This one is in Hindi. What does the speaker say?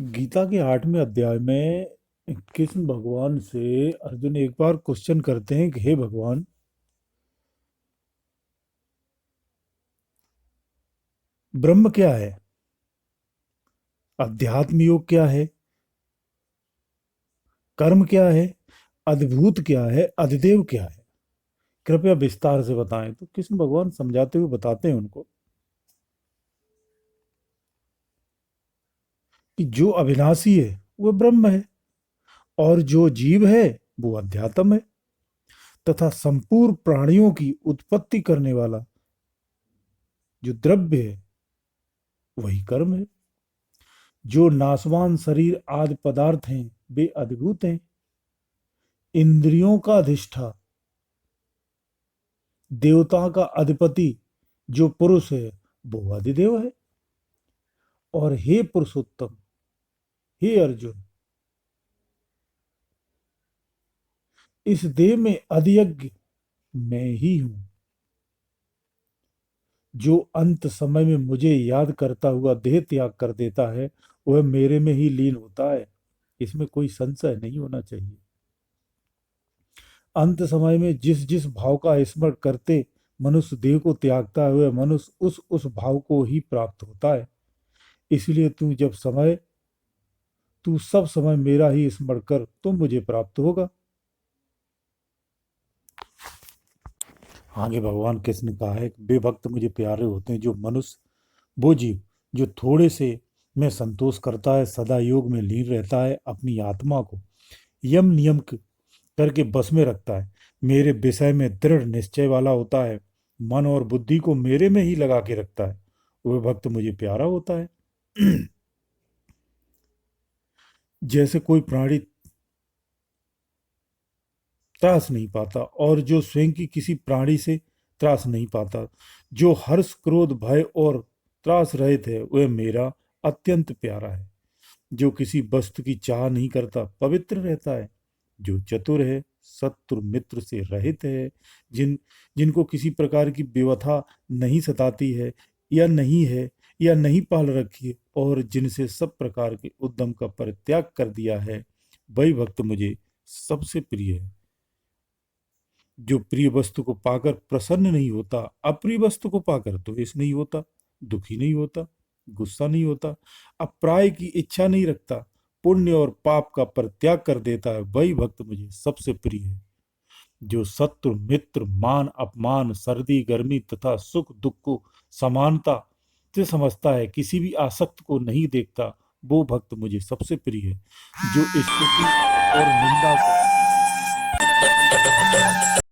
गीता के 8वें अध्याय में कृष्ण भगवान से अर्जुन एक बार क्वेश्चन करते हैं कि हे भगवान, ब्रह्म क्या है, अध्यात्म योग क्या है, कर्म क्या है, अद्भुत क्या है, अधिदेव क्या है। कृपया विस्तार से बताएं। तो कृष्ण भगवान समझाते हुए बताते हैं उनको कि जो अविनाशी है वो ब्रह्म है, और जो जीव है वो अध्यात्म है, तथा संपूर्ण प्राणियों की उत्पत्ति करने वाला जो द्रव्य है वही कर्म है। जो नाशवान शरीर आदि पदार्थ हैं वे अद्भुत हैं। इंद्रियों का अधिष्ठा, देवता का अधिपति जो पुरुष है वो अधिदेव है। और हे पुरुषोत्तम, हे अर्जुन, इस देह में अधियज्ञ मैं ही हूं। जो अंत समय में मुझे याद करता हुआ देह त्याग कर देता है वह मेरे में ही लीन होता है। इसमें कोई संशय नहीं होना चाहिए। अंत समय में जिस जिस भाव का स्मरण करते मनुष्य देह को त्यागता है वह मनुष्य उस भाव को ही प्राप्त होता है। इसलिए तू सब समय मेरा ही स्मरण कर, तो मुझे प्राप्त होगा। आगे भगवान कृष्ण ने कहा है कि वे भक्त मुझे प्यारे होते हैं जो मनुष्य, वो जीव जो थोड़े से में संतोष करता है, सदा योग में लीन रहता है, अपनी आत्मा को यम नियम करके बस में रखता है, मेरे विषय में दृढ़ निश्चय वाला होता है, मन और बुद्धि को मेरे में ही लगा के रखता है, वह भक्त मुझे प्यारा होता है। जैसे कोई प्राणी त्रास नहीं पाता और जो स्वयं की किसी प्राणी से त्रास नहीं पाता, जो हर्ष क्रोध भय और त्रास रहित है वह मेरा अत्यंत प्यारा है। जो किसी वस्तु की चाह नहीं करता पवित्र रहता है। जो चतुर है, शत्रु मित्र से रहित है, जिनको किसी प्रकार की विवथा नहीं सताती है या नहीं पाल रखी है, और जिनसे सब प्रकार के उद्यम का परित्याग कर दिया है, वही भक्त मुझे सबसे प्रिय है। जो प्रिय वस्तु को पाकर प्रसन्न नहीं होता, अप्रिय वस्तु को पाकर द्वेष नहीं होता, दुखी नहीं होता, गुस्सा नहीं होता, अप्राय की इच्छा नहीं रखता, पुण्य और पाप का परित्याग कर देता है, वही भक्त मुझे सबसे प्रिय है। जो शत्रु मित्र मान अपमान सर्दी गर्मी तथा सुख दुख को समानता से समझता है, किसी भी आसक्त को नहीं देखता, वो भक्त मुझे सबसे प्रिय है। जो स्तुति और निंदा को